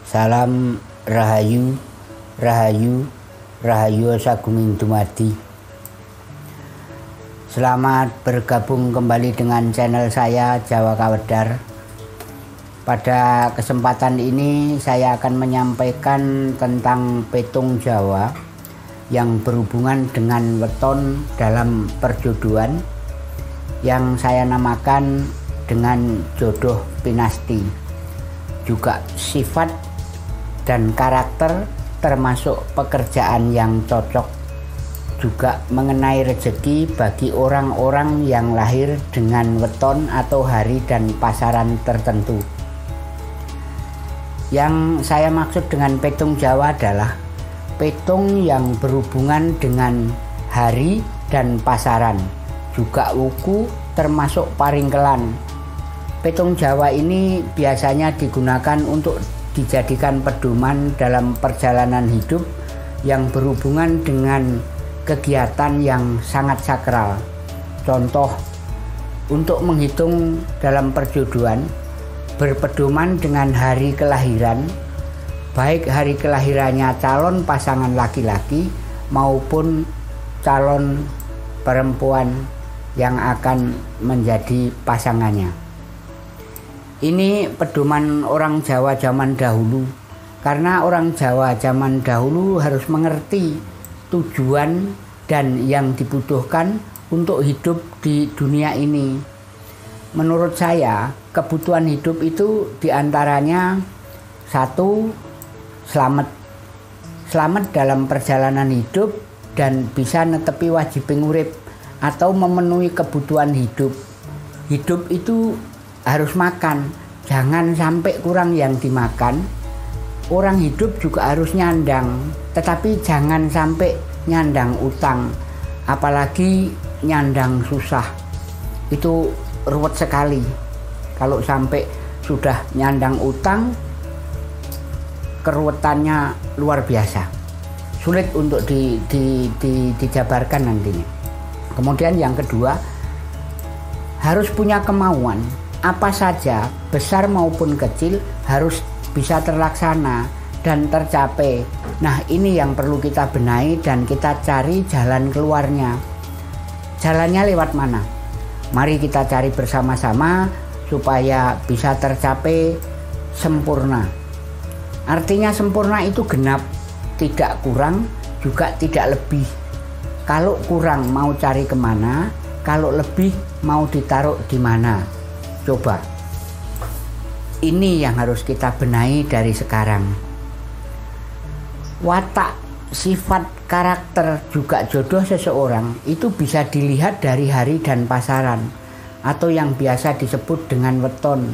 Salam Rahayu, Rahayu, Rahayu Sagunging Dumadi. Selamat bergabung kembali dengan channel saya Jawa Kawedar. Pada kesempatan ini saya akan menyampaikan tentang petung Jawa yang berhubungan dengan weton dalam perjodohan yang saya namakan dengan jodoh pinasti. Juga sifat dan karakter termasuk pekerjaan yang cocok, juga mengenai rezeki bagi orang-orang yang lahir dengan weton atau hari dan pasaran tertentu. Yang saya maksud dengan petung Jawa adalah petung yang berhubungan dengan hari dan pasaran, juga wuku termasuk paringkelan. Petung Jawa ini biasanya digunakan untuk dijadikan pedoman dalam perjalanan hidup yang berhubungan dengan kegiatan yang sangat sakral. Contoh, untuk menghitung dalam perjodohan berpedoman dengan hari kelahiran, baik hari kelahirannya calon pasangan laki-laki maupun calon perempuan yang akan menjadi pasangannya. Ini pedoman orang Jawa zaman dahulu, karena orang Jawa zaman dahulu harus mengerti tujuan dan yang dibutuhkan untuk hidup di dunia ini. Menurut saya, kebutuhan hidup itu diantaranya satu, selamat. Selamat dalam perjalanan hidup dan bisa netepi wajib urip atau memenuhi kebutuhan hidup. Hidup itu harus makan, jangan sampai kurang yang dimakan. Orang hidup juga harus nyandang, tetapi jangan sampai nyandang utang, apalagi nyandang susah. Itu ruwet sekali. Kalau sampai sudah nyandang utang, keruwetannya luar biasa, sulit untuk dijabarkan nantinya. Kemudian yang kedua, harus punya kemauan. Apa saja, besar maupun kecil, harus bisa terlaksana dan tercapai. Nah, ini yang perlu kita benahi dan kita cari jalan keluarnya. Jalannya lewat mana? Mari kita cari bersama-sama supaya bisa tercapai sempurna. Artinya sempurna itu genap, tidak kurang juga tidak lebih. Kalau kurang mau cari kemana, kalau lebih mau ditaruh di mana? Coba, ini yang harus kita benahi dari sekarang. Watak, sifat, karakter, juga jodoh seseorang itu bisa dilihat dari hari dan pasaran, atau yang biasa disebut dengan weton.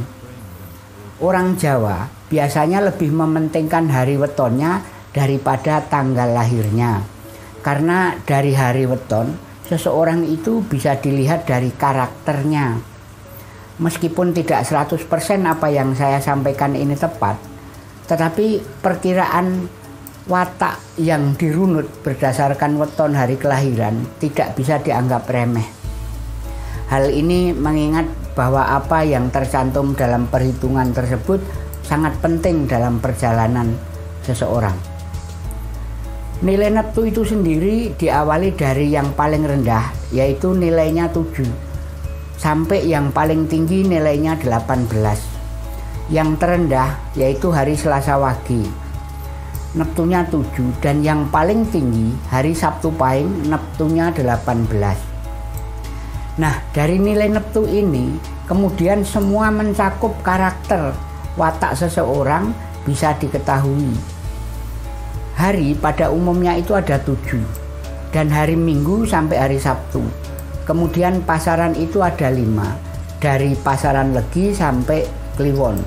Orang Jawa biasanya lebih mementingkan hari wetonnya daripada tanggal lahirnya, karena dari hari weton seseorang itu bisa dilihat dari karakternya. Meskipun tidak 100% apa yang saya sampaikan ini tepat, tetapi perkiraan watak yang dirunut berdasarkan weton hari kelahiran tidak bisa dianggap remeh. Hal ini mengingat bahwa apa yang tercantum dalam perhitungan tersebut sangat penting dalam perjalanan seseorang. Nilai neptu itu sendiri diawali dari yang paling rendah, yaitu nilainya 7. Sampai yang paling tinggi nilainya 18. Yang terendah yaitu hari Selasa Wage, neptunya 7, dan yang paling tinggi hari Sabtu Pahing, neptunya 18. Nah, dari nilai neptu ini kemudian semua mencakup karakter watak seseorang bisa diketahui. Hari pada umumnya itu ada 7, dan hari Minggu sampai hari Sabtu. Kemudian pasaran itu ada 5, dari pasaran Legi sampai Kliwon.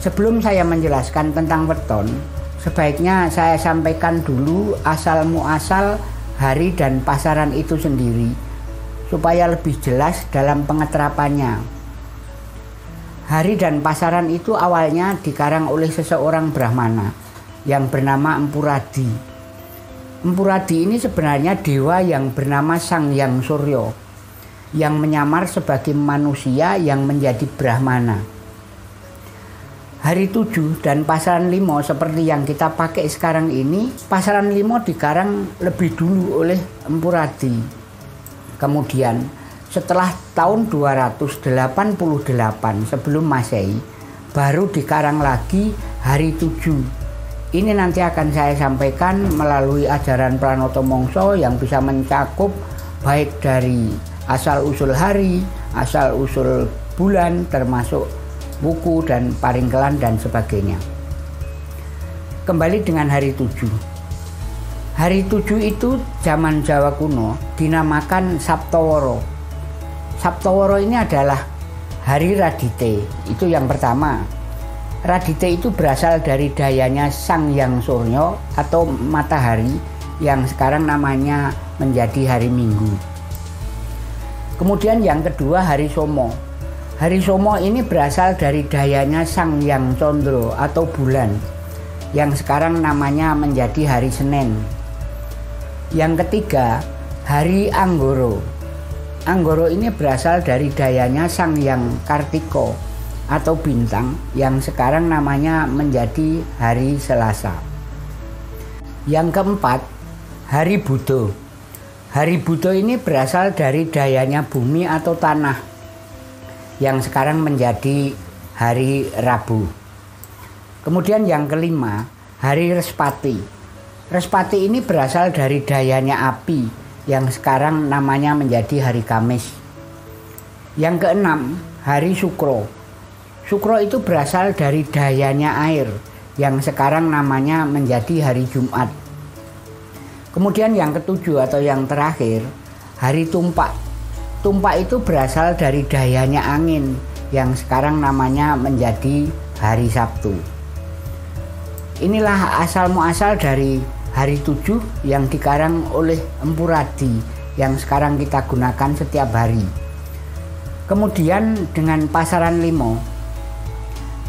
Sebelum saya menjelaskan tentang weton, sebaiknya saya sampaikan dulu asal muasal hari dan pasaran itu sendiri, supaya lebih jelas dalam pengeterapannya. Hari dan pasaran itu awalnya dikarang oleh seseorang Brahmana yang bernama Empu Radi. Empu Radi ini sebenarnya dewa yang bernama Sang Hyang Suryo, yang menyamar sebagai manusia yang menjadi Brahmana. Hari 7 dan pasaran limo seperti yang kita pakai sekarang ini, pasaran limo dikarang lebih dulu oleh Empu Radi. Kemudian setelah tahun 288 sebelum Masehi, baru dikarang lagi hari 7. Ini nanti akan saya sampaikan melalui ajaran Pranoto Mongso yang bisa mencakup baik dari asal-usul hari, asal-usul bulan, termasuk buku dan paringkelan dan sebagainya. Kembali dengan hari 7. Hari 7 itu zaman Jawa kuno dinamakan Saptawara. Saptawara ini adalah hari Radite, itu yang pertama. Radite itu berasal dari dayanya Sang Hyang Surya atau matahari yang sekarang namanya menjadi hari Minggu. Kemudian yang kedua hari Somo. Hari Somo ini berasal dari dayanya Sang Hyang Condro atau bulan yang sekarang namanya menjadi hari Senin. Yang ketiga hari Anggoro. Anggoro ini berasal dari dayanya Sang Hyang Kartiko atau bintang yang sekarang namanya menjadi hari Selasa. Yang keempat hari Budo. Hari Budo ini berasal dari dayanya bumi atau tanah yang sekarang menjadi hari Rabu. Kemudian yang kelima, hari Respati. Respati ini berasal dari dayanya api yang sekarang namanya menjadi hari Kamis. Yang keenam, hari Sukro. Sukro itu berasal dari dayanya air yang sekarang namanya menjadi hari Jumat. Kemudian yang ketujuh atau yang terakhir, hari Tumpak. Tumpak itu berasal dari dayanya angin yang sekarang namanya menjadi hari Sabtu. Inilah asal muasal dari hari 7 yang dikarang oleh Empu Radi yang sekarang kita gunakan setiap hari. Kemudian dengan pasaran limo.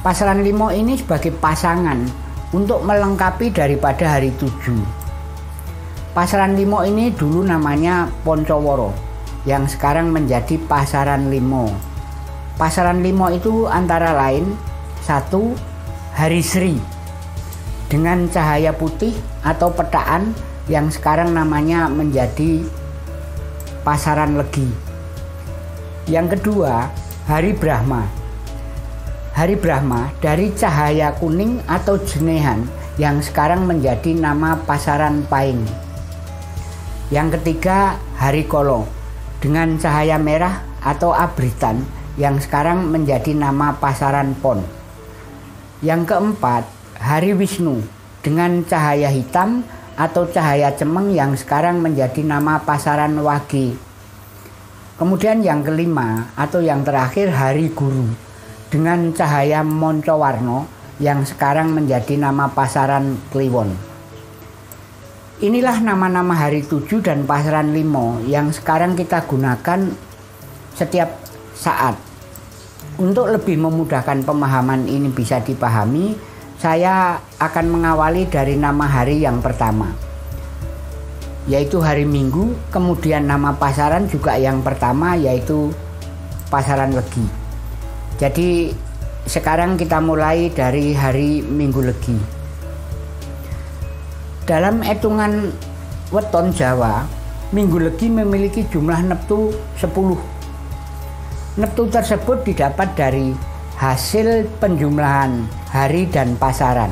Pasaran limo ini sebagai pasangan untuk melengkapi daripada hari 7. Pasaran limo ini dulu namanya Poncoworo yang sekarang menjadi pasaran limo. Pasaran limo itu antara lain 1. Hari Sri dengan cahaya putih atau petaan yang sekarang namanya menjadi pasaran Legi. Yang kedua, hari Brahma. Hari Brahma dari cahaya kuning atau jenehan yang sekarang menjadi nama pasaran Paing. Yang ketiga, hari Kolo dengan cahaya merah atau abritan yang sekarang menjadi nama pasaran Pon. Yang keempat, hari Wisnu dengan cahaya hitam atau cahaya cemeng yang sekarang menjadi nama pasaran Wage. Kemudian yang kelima atau yang terakhir, hari Guru dengan cahaya Moncowarno yang sekarang menjadi nama pasaran Kliwon. Inilah nama-nama hari 7 dan pasaran limo yang sekarang kita gunakan setiap saat. Untuk lebih memudahkan pemahaman ini bisa dipahami, saya akan mengawali dari nama hari yang pertama, yaitu hari Minggu. Kemudian nama pasaran juga yang pertama, yaitu pasaran Legi. Jadi sekarang kita mulai dari hari Minggu Legi. Dalam hitungan weton Jawa, Minggu Legi memiliki jumlah neptu 10. Neptu tersebut didapat dari hasil penjumlahan hari dan pasaran.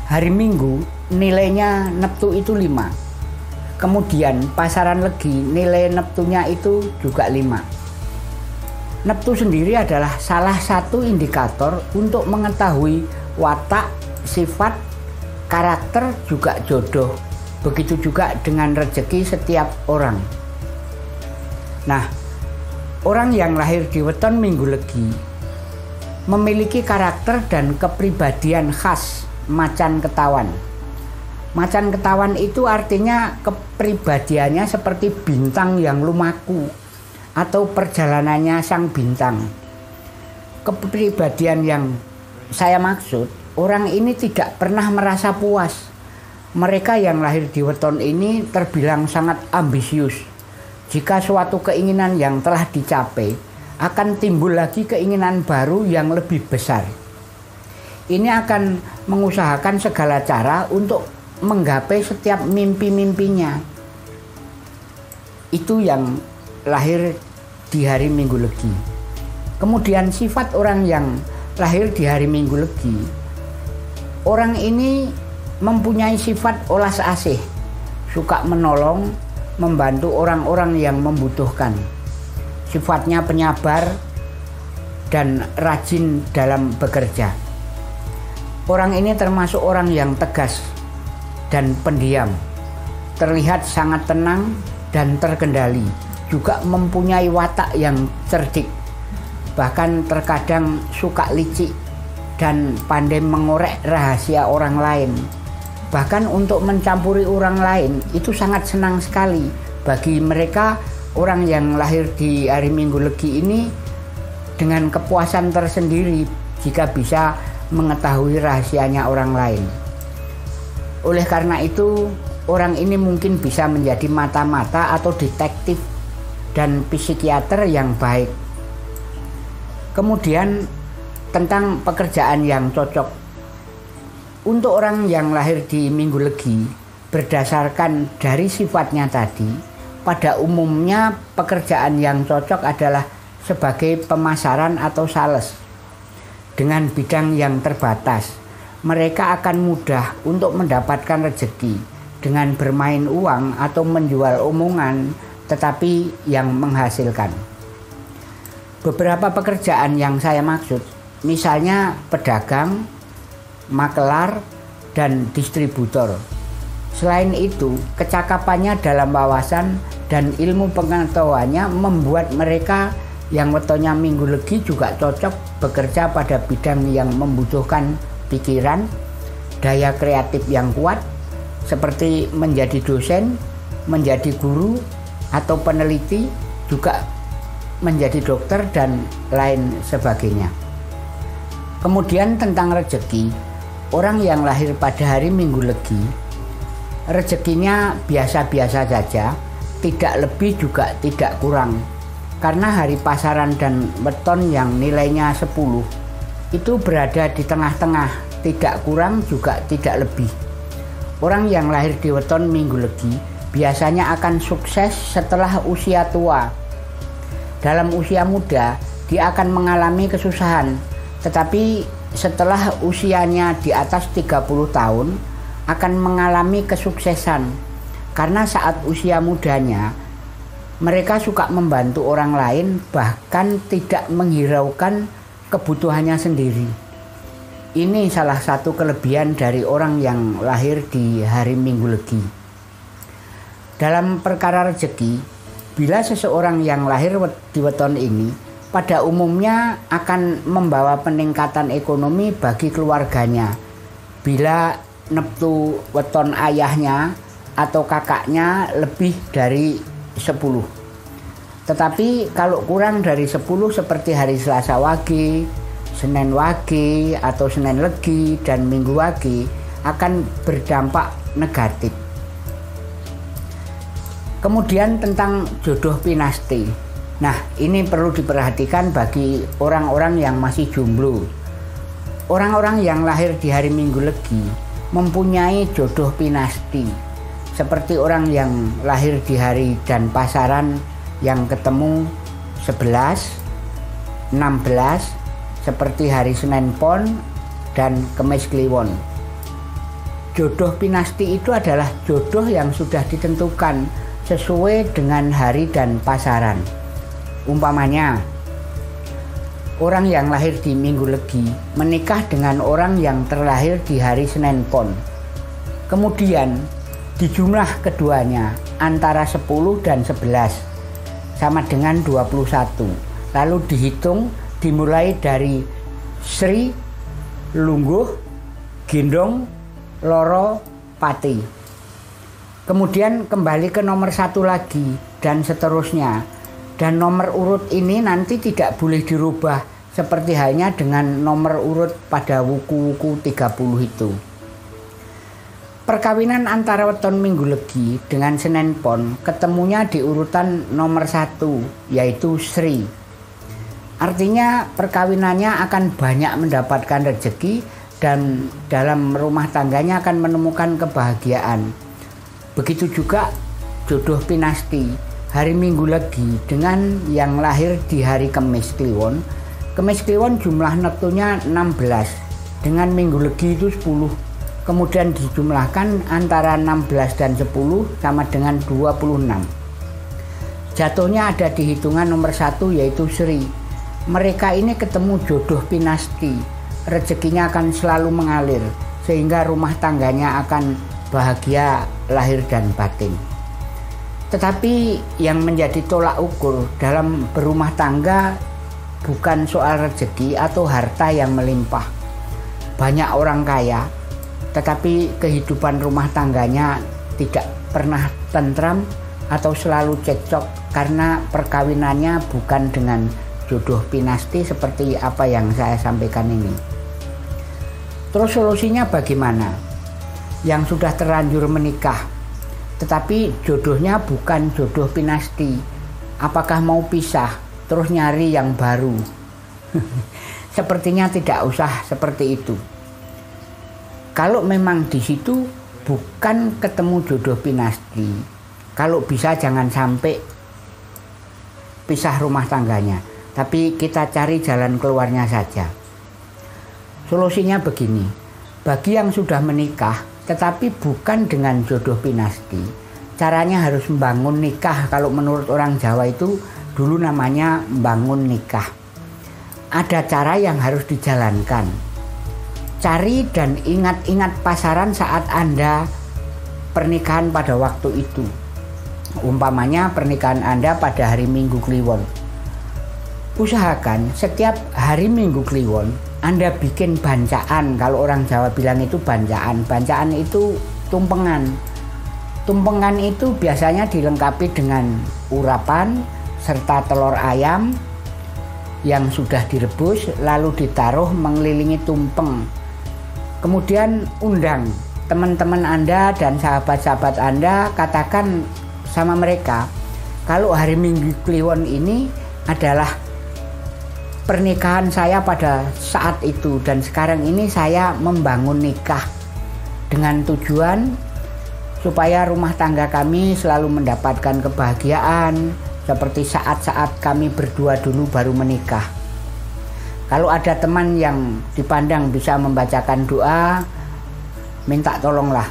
Hari Minggu nilainya neptu itu 5. Kemudian pasaran Legi nilai neptunya itu juga 5. Neptu sendiri adalah salah satu indikator untuk mengetahui watak, sifat, karakter, juga jodoh. Begitu juga dengan rezeki setiap orang. Nah, orang yang lahir di weton Minggu Legi memiliki karakter dan kepribadian khas macan ketawan. Macan ketawan itu artinya kepribadiannya seperti bintang yang lumaku atau perjalanannya sang bintang. Kepribadian yang saya maksud, orang ini tidak pernah merasa puas. Mereka yang lahir di weton ini terbilang sangat ambisius. Jika suatu keinginan yang telah dicapai, akan timbul lagi keinginan baru yang lebih besar. ini akan mengusahakan segala cara untuk menggapai setiap mimpi-mimpinya. Itu yang lahir di hari Minggu Legi. Kemudian sifat orang yang lahir di hari Minggu Legi, orang ini mempunyai sifat olas asih, suka menolong, membantu orang-orang yang membutuhkan. Sifatnya penyabar dan rajin dalam bekerja. Orang ini termasuk orang yang tegas dan pendiam, terlihat sangat tenang dan terkendali, juga mempunyai watak yang cerdik, bahkan terkadang suka licik dan pandai mengorek rahasia orang lain. Bahkan untuk mencampuri orang lain itu sangat senang sekali. Bagi mereka, orang yang lahir di hari Minggu Legi ini dengan kepuasan tersendiri jika bisa mengetahui rahasianya orang lain. Oleh karena itu, orang ini mungkin bisa menjadi mata-mata atau detektif dan psikiater yang baik. Kemudian tentang pekerjaan yang cocok. Untuk orang yang lahir di Minggu Legi, berdasarkan dari sifatnya tadi, pada umumnya pekerjaan yang cocok adalah sebagai pemasaran atau sales. Dengan bidang yang terbatas, mereka akan mudah untuk mendapatkan rezeki dengan bermain uang atau menjual omongan, tetapi yang menghasilkan. Beberapa pekerjaan yang saya maksud, misalnya pedagang, makelar, dan distributor. Selain itu, kecakapannya dalam wawasan dan ilmu pengetahuannya membuat mereka yang wetonnya Minggu Legi juga cocok bekerja pada bidang yang membutuhkan pikiran, daya kreatif yang kuat, seperti menjadi dosen, menjadi guru, atau peneliti, juga menjadi dokter, dan lain sebagainya. Kemudian tentang rezeki, orang yang lahir pada hari Minggu Legi, rezekinya biasa-biasa saja, tidak lebih juga tidak kurang. Karena hari pasaran dan weton yang nilainya 10 itu berada di tengah-tengah, tidak kurang juga tidak lebih. Orang yang lahir di weton Minggu Legi biasanya akan sukses setelah usia tua. Dalam usia muda, dia akan mengalami kesusahan, tetapi setelah usianya di atas 30 tahun akan mengalami kesuksesan. Karena saat usia mudanya, mereka suka membantu orang lain, bahkan tidak menghiraukan kebutuhannya sendiri. Ini salah satu kelebihan dari orang yang lahir di hari Minggu Legi. Dalam perkara rezeki, bila seseorang yang lahir di weton ini pada umumnya akan membawa peningkatan ekonomi bagi keluarganya. Bila neptu weton ayahnya atau kakaknya lebih dari 10. Tetapi kalau kurang dari 10 seperti hari Selasa Wage, Senin Wage atau Senin Legi dan Minggu Wage akan berdampak negatif. Kemudian tentang jodoh pinasti. Nah, ini perlu diperhatikan bagi orang-orang yang masih jomblo. Orang-orang yang lahir di hari Minggu Legi mempunyai jodoh pinasti. Seperti orang yang lahir di hari dan pasaran yang ketemu 11, 16, seperti hari Senin Pon dan Kemis Kliwon. Jodoh pinasti itu adalah jodoh yang sudah ditentukan sesuai dengan hari dan pasaran. Umpamanya, orang yang lahir di Minggu Legi menikah dengan orang yang terlahir di hari Senin Pon. Kemudian di jumlah keduanya antara 10 dan 11 sama dengan 21. Lalu dihitung dimulai dari Sri, Lungguh, Gendong, Loro, Pati. Kemudian kembali ke nomor 1 lagi dan seterusnya. Dan nomor urut ini nanti tidak boleh dirubah seperti halnya dengan nomor urut pada wuku-wuku 30 itu. Perkawinan antara weton Minggu Legi dengan Senin Pon ketemunya di urutan nomor 1, yaitu Sri. Artinya perkawinannya akan banyak mendapatkan rezeki dan dalam rumah tangganya akan menemukan kebahagiaan. Begitu juga jodoh pinasti, hari Minggu Legi dengan yang lahir di hari Kemis Kliwon. Kemis Kliwon jumlah neptunya 16, dengan Minggu Legi itu 10. Kemudian dijumlahkan antara 16 dan 10 sama dengan 26. Jatuhnya ada di hitungan nomor 1 yaitu Sri. Mereka ini ketemu jodoh pinasti. Rezekinya akan selalu mengalir sehingga rumah tangganya akan bahagia lahir dan batin. Tetapi yang menjadi tolak ukur dalam berumah tangga bukan soal rezeki atau harta yang melimpah. Banyak orang kaya, tetapi kehidupan rumah tangganya tidak pernah tentram atau selalu cekcok karena perkawinannya bukan dengan jodoh pinasti seperti apa yang saya sampaikan ini. Terus solusinya bagaimana? Yang sudah terlanjur menikah, tetapi jodohnya bukan jodoh pinasti. Apakah mau pisah, terus nyari yang baru? Sepertinya tidak usah seperti itu. Kalau memang di situ bukan ketemu jodoh pinasti, kalau bisa jangan sampai pisah rumah tangganya, tapi kita cari jalan keluarnya saja. Solusinya begini, bagi yang sudah menikah tetapi bukan dengan jodoh pinasti, caranya harus membangun nikah. Kalau menurut orang Jawa itu dulu namanya membangun nikah. Ada cara yang harus dijalankan. Cari dan ingat-ingat pasaran saat Anda pernikahan pada waktu itu. Umpamanya pernikahan Anda pada hari Minggu Kliwon. Usahakan setiap hari Minggu Kliwon Anda bikin bancaan. Kalau orang Jawa bilang itu bancaan. Bancaan itu tumpengan. Tumpengan itu biasanya dilengkapi dengan urapan serta telur ayam yang sudah direbus lalu ditaruh mengelilingi tumpeng. Kemudian undang teman-teman Anda dan sahabat-sahabat Anda, katakan sama mereka, kalau hari Minggu Kliwon ini adalah pernikahan saya pada saat itu dan sekarang ini saya membangun nikah dengan tujuan supaya rumah tangga kami selalu mendapatkan kebahagiaan seperti saat-saat kami berdua dulu baru menikah. Kalau ada teman yang dipandang bisa membacakan doa, minta tolonglah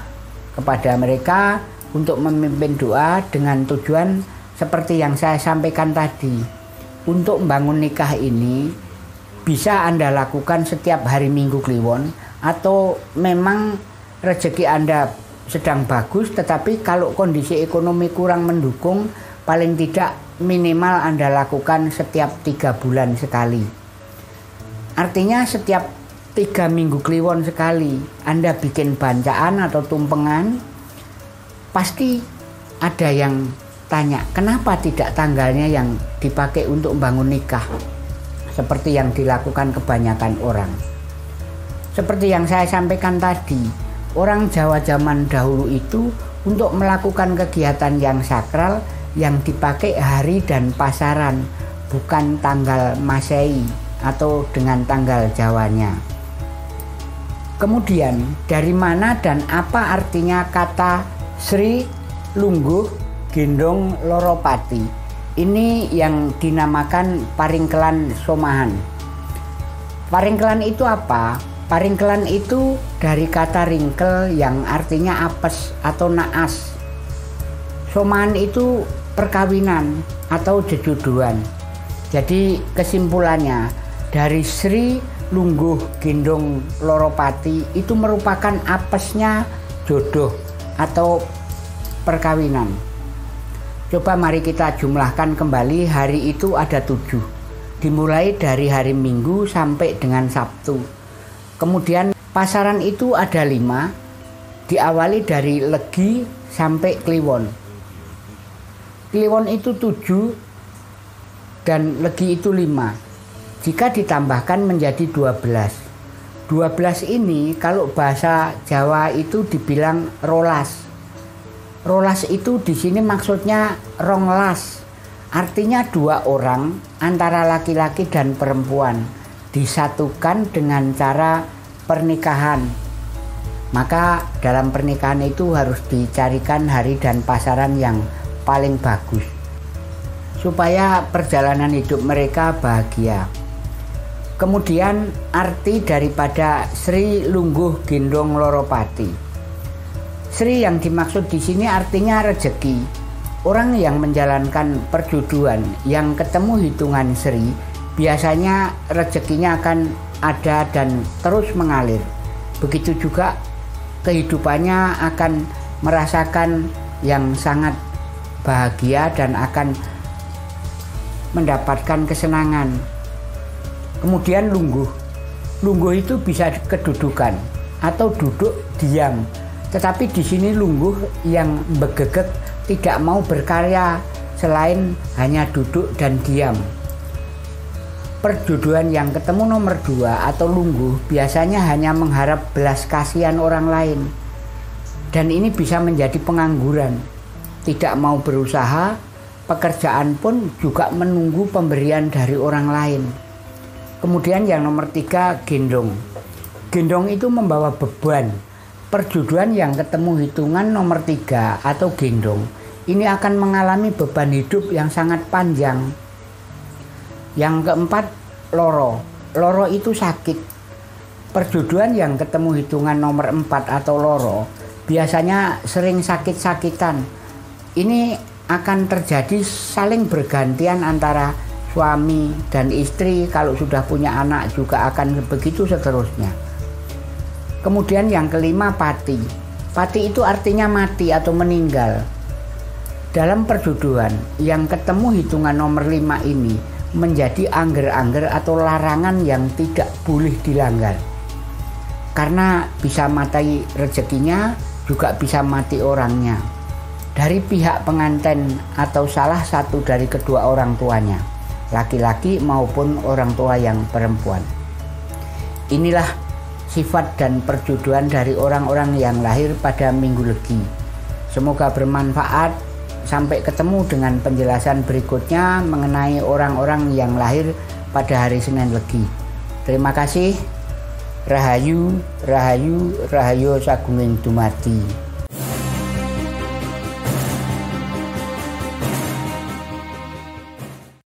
kepada mereka untuk memimpin doa dengan tujuan seperti yang saya sampaikan tadi. Untuk membangun nikah ini bisa Anda lakukan setiap hari Minggu Kliwon, atau memang rezeki Anda sedang bagus tetapi kalau kondisi ekonomi kurang mendukung, paling tidak minimal Anda lakukan setiap 3 bulan sekali. Artinya setiap 3 Minggu Kliwon sekali Anda bikin bancaan atau tumpengan. Pasti ada yang tanya, kenapa tidak tanggalnya yang dipakai untuk membangun nikah seperti yang dilakukan kebanyakan orang. Seperti yang saya sampaikan tadi, orang Jawa zaman dahulu itu untuk melakukan kegiatan yang sakral yang dipakai hari dan pasaran, bukan tanggal Masehi atau dengan tanggal Jawanya. Kemudian dari mana dan apa artinya kata Sri Lungguh Gendong Loropati? Ini yang dinamakan paringkelan somahan. Paringkelan itu apa? Paringkelan itu dari kata ringkel yang artinya apes atau naas. Somahan itu perkawinan atau jejodohan. Jadi kesimpulannya dari Sri Lungguh Gendong Loropati itu merupakan apesnya jodoh atau perkawinan. Coba mari kita jumlahkan kembali, hari itu ada 7. Dimulai dari hari Minggu sampai dengan Sabtu. Kemudian pasaran itu ada 5, diawali dari Legi sampai Kliwon. Kliwon itu 7 dan Legi itu 5. Jika ditambahkan menjadi 12. 12 ini kalau bahasa Jawa itu dibilang rolas. Rolas itu di sini maksudnya ronglas, artinya 2 orang antara laki-laki dan perempuan disatukan dengan cara pernikahan. Maka dalam pernikahan itu harus dicarikan hari dan pasaran yang paling bagus supaya perjalanan hidup mereka bahagia. Kemudian arti daripada Sri Lungguh Gendong Loropati. Sri yang dimaksud di sini artinya rezeki. Orang yang menjalankan perjodohan yang ketemu hitungan Sri biasanya rezekinya akan ada dan terus mengalir. Begitu juga kehidupannya akan merasakan yang sangat bahagia dan akan mendapatkan kesenangan. Kemudian lungguh. Lungguh itu bisa kedudukan atau duduk diam. Tetapi di sini lungguh yang begegek tidak mau berkarya selain hanya duduk dan diam. Perjodohan yang ketemu nomor 2 atau lungguh biasanya hanya mengharap belas kasihan orang lain. Dan ini bisa menjadi pengangguran. Tidak mau berusaha, pekerjaan pun juga menunggu pemberian dari orang lain. Kemudian yang nomor 3, gendong. Gendong itu membawa beban. Perjodohan yang ketemu hitungan nomor 3 atau gendong ini akan mengalami beban hidup yang sangat panjang. Yang keempat, loro. Loro itu sakit. Perjodohan yang ketemu hitungan nomor 4 atau loro biasanya sering sakit-sakitan. Ini akan terjadi saling bergantian antara suami dan istri. Kalau sudah punya anak juga akan begitu seterusnya. Kemudian yang kelima, pati. Pati itu artinya mati atau meninggal. Dalam perjodohan yang ketemu hitungan nomor 5 ini menjadi angger-angger atau larangan yang tidak boleh dilanggar. Karena bisa mati rezekinya, juga bisa mati orangnya. Dari pihak pengantin atau salah satu dari kedua orang tuanya, laki-laki maupun orang tua yang perempuan. Inilah sifat dan perjodohan dari orang-orang yang lahir pada Minggu Legi. Semoga bermanfaat. Sampai ketemu dengan penjelasan berikutnya mengenai orang-orang yang lahir pada hari Senin Legi. Terima kasih. Rahayu, rahayu, rahayu sagunging dumadi.